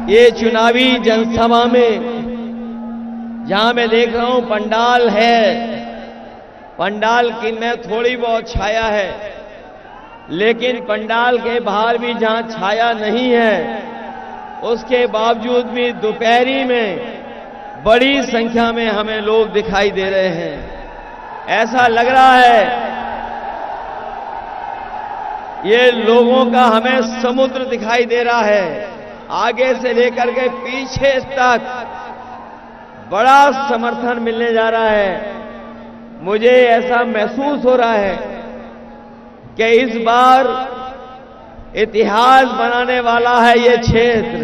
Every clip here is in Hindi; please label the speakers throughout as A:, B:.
A: ये चुनावी जनसभा में जहां मैं देख रहा हूं पंडाल है, पंडाल की में थोड़ी बहुत छाया है, लेकिन पंडाल के बाहर भी जहां छाया नहीं है, उसके बावजूद भी दोपहरी में बड़ी संख्या में हमें लोग दिखाई दे रहे हैं। ऐसा लग रहा है ये लोगों का हमें समुद्र दिखाई दे रहा है। आगे से लेकर के पीछे तक बड़ा समर्थन मिलने जा रहा है। मुझे ऐसा महसूस हो रहा है कि इस बार इतिहास बनाने वाला है ये क्षेत्र।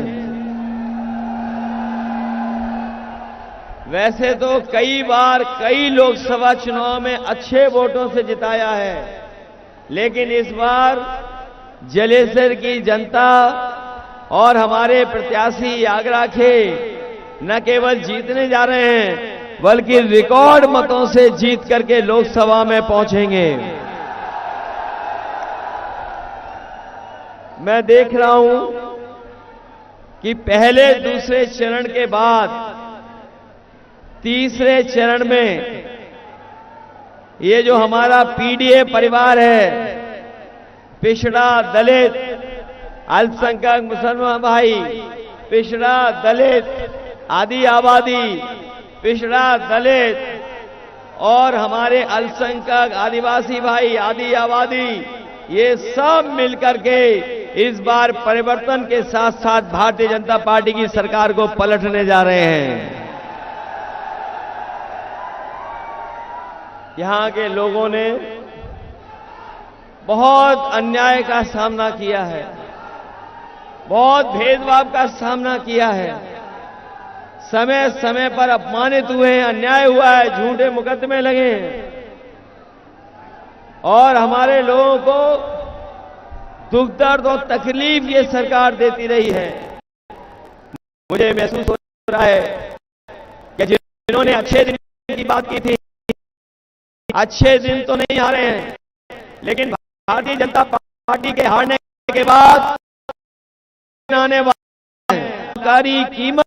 A: वैसे तो कई बार कई लोकसभा चुनाव में अच्छे वोटों से जिताया है, लेकिन इस बार जलेसर की जनता और हमारे प्रत्याशी आगरा के न केवल जीतने जा रहे हैं, बल्कि रिकॉर्ड मतों से जीत करके लोकसभा में पहुंचेंगे। मैं देख रहा हूं कि पहले दूसरे चरण के बाद तीसरे चरण में ये जो हमारा पीडीए परिवार है, पिछड़ा, दलित, अल्पसंख्यक मुसलमान भाई, पिछड़ा, दलित, आदि आबादी, पिछड़ा, दलित और हमारे अल्पसंख्यक आदिवासी भाई, आदि आबादी, ये सब मिलकर के इस बार परिवर्तन के साथ साथ भारतीय जनता पार्टी की सरकार को पलटने जा रहे हैं। यहां के लोगों ने बहुत अन्याय का सामना किया है, बहुत भेदभाव का सामना किया है, समय समय पर अपमानित हुए हैं, अन्याय हुआ है, झूठे मुकदमे लगे हैं और हमारे लोगों को दुख दर्द और तकलीफ ये सरकार देती रही है। मुझे महसूस हो रहा है कि जिन्होंने अच्छे दिन की बात की थी, अच्छे दिन तो नहीं आ रहे हैं, लेकिन भारतीय जनता पार्टी के हारने के बाद आने वाले सरकारी कीमत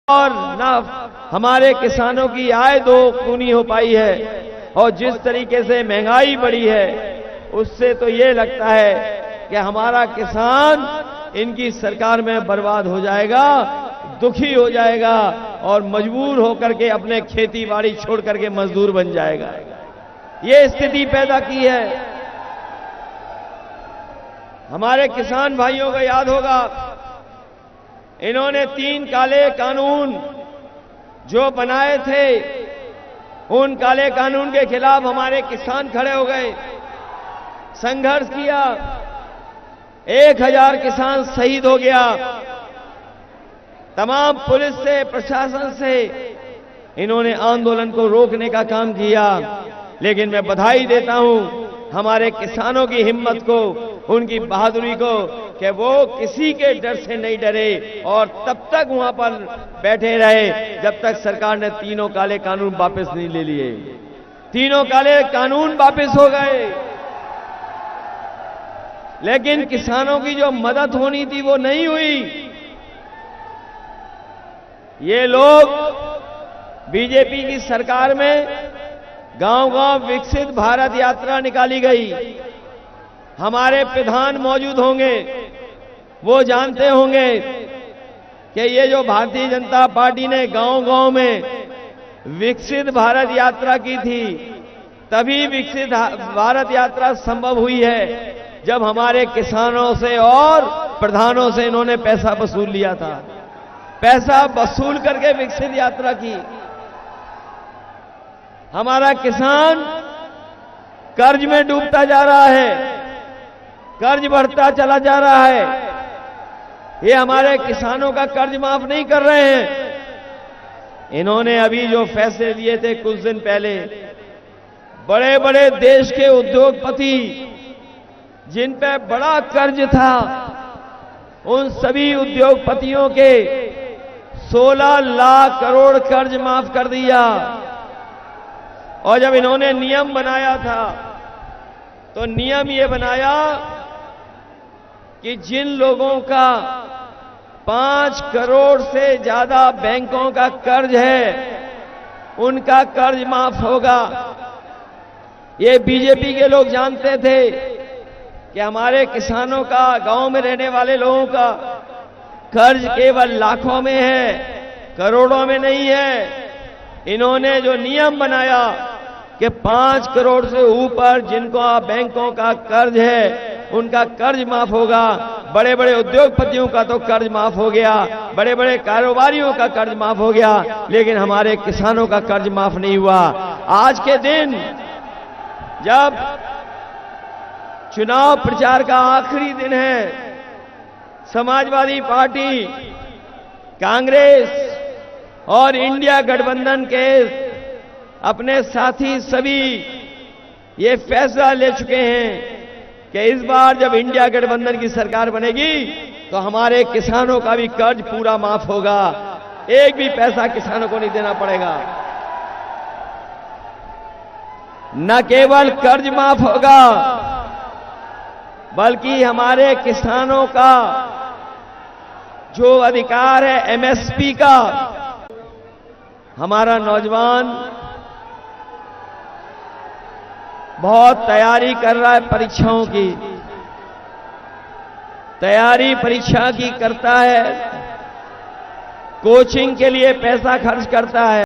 A: और न हमारे किसानों की आय दो गुनी हो पाई है, और जिस तरीके से महंगाई बढ़ी है, उससे तो ये लगता है कि हमारा किसान इनकी सरकार में बर्बाद हो जाएगा, दुखी हो जाएगा और मजबूर होकर के अपने खेती बाड़ी छोड़ करके मजदूर बन जाएगा। ये स्थिति पैदा की है। हमारे किसान भाइयों को याद होगा, इन्होंने 3 काले कानून जो बनाए थे, उन काले कानून के खिलाफ हमारे किसान खड़े हो गए, संघर्ष किया, 1000 किसान शहीद हो गया। तमाम पुलिस से, प्रशासन से इन्होंने आंदोलन को रोकने का काम किया, लेकिन मैं बधाई देता हूं हमारे किसानों की हिम्मत को, उनकी बहादुरी को, कि वो किसी के डर से नहीं डरे और तब तक वहां पर बैठे रहे जब तक सरकार ने तीनों काले कानून वापस नहीं ले लिए। तीनों काले कानून वापस हो गए, लेकिन किसानों की जो मदद होनी थी वो नहीं हुई। ये लोग बीजेपी की सरकार में गांव-गांव विकसित भारत यात्रा निकाली गई। हमारे प्रधान मौजूद होंगे, वो जानते होंगे कि ये जो भारतीय जनता पार्टी ने गांव-गांव में विकसित भारत यात्रा की थी, तभी विकसित भारत यात्रा संभव हुई है जब हमारे किसानों से और प्रधानों से इन्होंने पैसा वसूल लिया था। पैसा वसूल करके विकसित यात्रा की। हमारा किसान कर्ज में डूबता जा रहा है, कर्ज बढ़ता चला जा रहा है। ये हमारे किसानों का कर्ज माफ नहीं कर रहे हैं। इन्होंने अभी जो फैसले लिए थे कुछ दिन पहले, बड़े बड़े देश के उद्योगपति जिन पे बड़ा कर्ज था, उन सभी उद्योगपतियों के 16 लाख करोड़ कर्ज माफ कर दिया। और जब इन्होंने नियम बनाया था, तो नियम ये बनाया कि जिन लोगों का 5 करोड़ से ज्यादा बैंकों का कर्ज है, उनका कर्ज माफ होगा। ये बीजेपी के लोग जानते थे कि हमारे किसानों का, गांव में रहने वाले लोगों का कर्ज केवल लाखों में है, करोड़ों में नहीं है। इन्होंने जो नियम बनाया कि 5 करोड़ से ऊपर जिनको बैंकों का कर्ज है, उनका कर्ज माफ होगा। बड़े बड़े उद्योगपतियों का तो कर्ज माफ हो गया, बड़े बड़े कारोबारियों का कर्ज माफ हो गया, लेकिन हमारे किसानों का कर्ज माफ नहीं हुआ। आज के दिन जब चुनाव प्रचार का आखिरी दिन है, समाजवादी पार्टी, कांग्रेस और इंडिया गठबंधन के अपने साथी सभी ये फैसला ले चुके हैं कि इस बार जब इंडिया गठबंधन की सरकार बनेगी तो हमारे किसानों का भी कर्ज पूरा माफ होगा, एक भी पैसा किसानों को नहीं देना पड़ेगा। न केवल कर्ज माफ होगा, बल्कि हमारे किसानों का जो अधिकार है एमएसपी का, हमारा नौजवान बहुत तैयारी कर रहा है, परीक्षाओं की तैयारी परीक्षा की करता है, कोचिंग के लिए पैसा खर्च करता है।